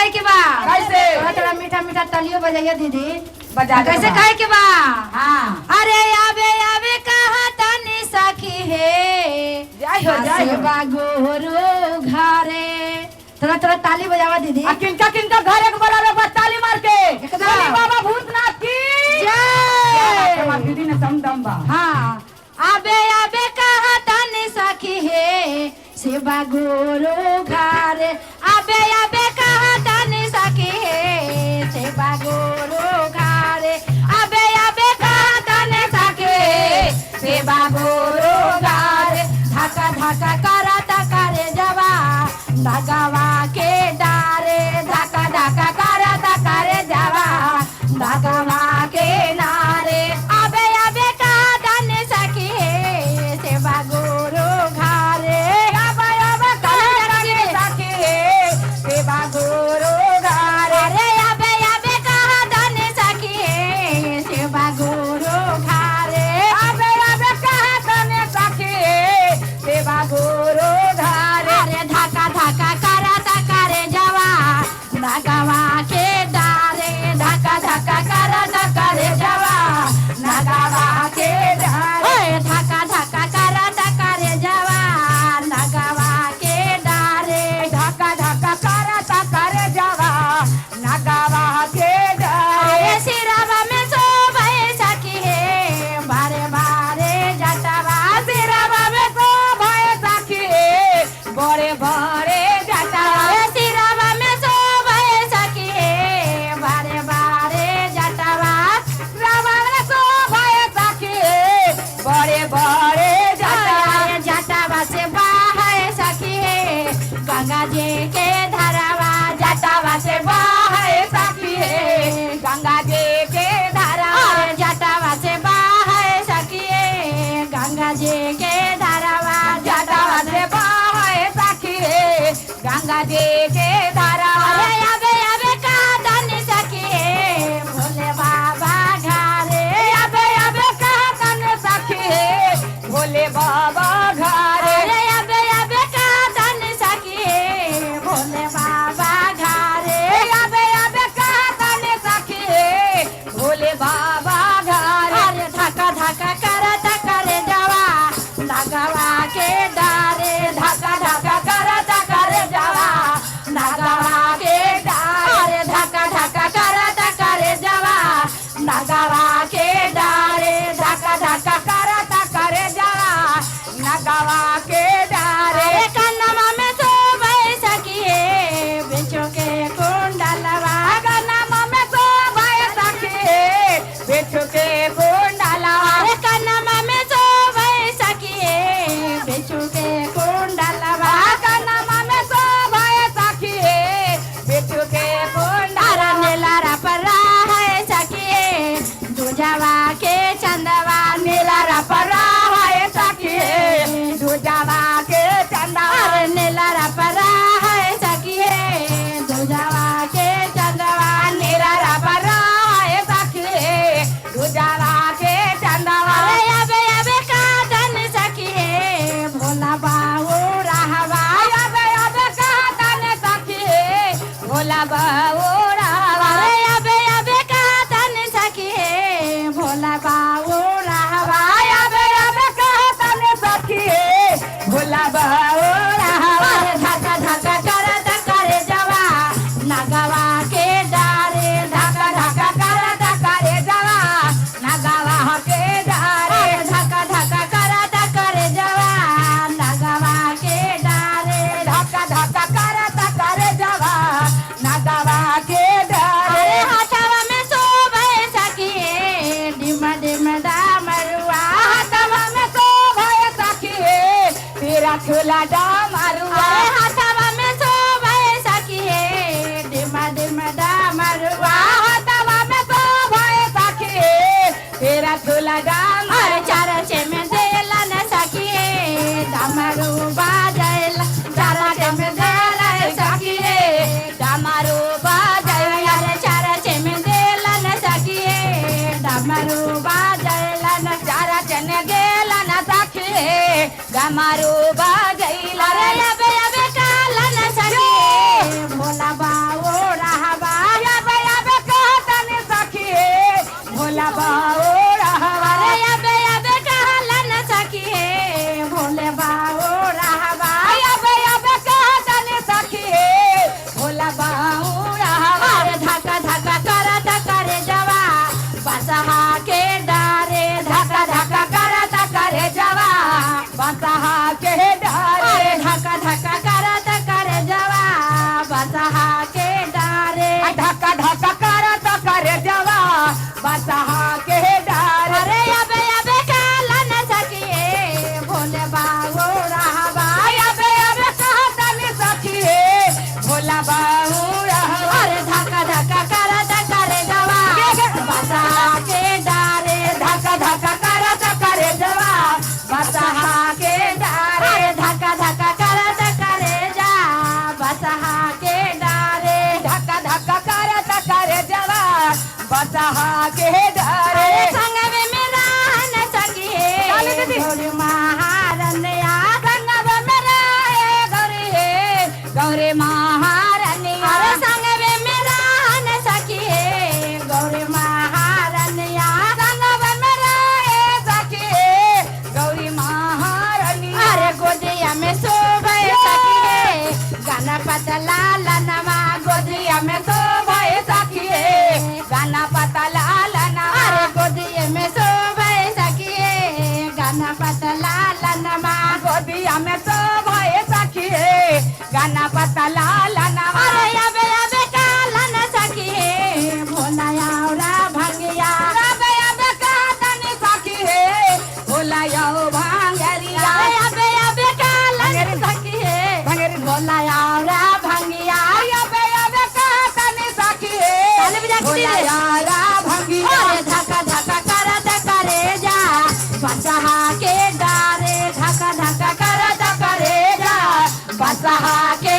कहे के बा कैसे? थोड़ा मीठा मीठा तालियों बजाइए दीदी। बजा दे कैसे बा। कहे के बा? हाँ अरे आवे आवे कहा तनी सखी है जय हो जय हो। सेवा गोरो घरे। थोड़ा थोड़ा ताली बजावा दीदी। किनका किनका घर एक बराबर ताली मार के एकदम। बोली बाबा भूतनाथ की जय। हमारी दीदी ने समदम बा। हाँ आबे आबे कहा तनी सखी है सेवा गोरो घरे। आबे आबे कहा तनी सखी है सेवा गोरो घरे। आबे आबे कहा तनी सखी है सेवा गोरो घरे। धक्का धक्का करता करे जवा धगवा के डारे। धक्का धक्का करता करे जवा धगवा के नारे। आबे आबे कहा तनी सखी है सेवा गोरो घरे। आबे आबे कहा तनी सखी है सेवा गोरो घरे। अरे आबे आबे कहा तनी सखी है सेवा गोरो घरे। आबे आबे कहा तनी सखी है सेवा गोरो घरे। अरे धक्का धक्का करता करे जवा नगवा के डारे। धक्का धक्का करता करे जवा नगवा के डारे। धक्का धक्का करता करे जवा नगवा के डारे। धक्का धक्का करता करे जवा नगवा के डारे। सिरवा में शोभे सखी है बारे बारे जटवा। सिरवा में शोभे सखी है बड़े बड़े जटवा। सिरवा में शोभे सखी है बारे बारे जटवा। सिरवा में शोभे सखी है बड़े बड़े जटवा। जटवा से बाहे सखी है गंगा जी के धरवा। जटवा से बाहे सखी है गंगा जी के धरवा। जटवा से बाहे सखी है गंगा जी के धरवा। जटवा से बाहे सखी है गंगा जी के धरवा। आबे आबे कहा तनी सखी है भोले बाबा घरे। आबे आबे कहा तनी सखी है भोले बाबा घरे। आबे आबे कहा तनी सखी है भोले बाबा घरे। आबे आबे कहा तनी सखी है भोले बाबा घरे। अरे धक्का धक्का करता करे जवा नगवा के डारे। धक्का धक्का करता करे जवा नगवा बसहा के डरे अरे संगवे में रहन सखिए डाले दीदी। गौरी महारनिया संगवे में रहे गौरी महारानिया अरे संगवे में रहन सखिए गौरी महारनिया संगवे में रहे सखिए गौरी महारानिया अरे गोदिया में शोभे सखिए गाना पतला लनवा गोदिया में तो भय सखिए गाना पता लालना अरे गोदिया में शोभे सखिए गाना पतला लनवा गोदिया में तो भय सखिए गाना पता लालना अरे अबे अबे कालन सखिए भोला औरा भंगिया अबे अबे कहतन सखिए भोला यो भांगरिया अरे अबे अबे कालन सखिए भंगरी भोला औरा भंगिया अबे अबे कहतन सखिए ताली बजा के भोला दे। यारा भंगिया अरे धक्का धक्का करत करे जा बसहा के डारे धक्का धक्का करत करे जा बसहा के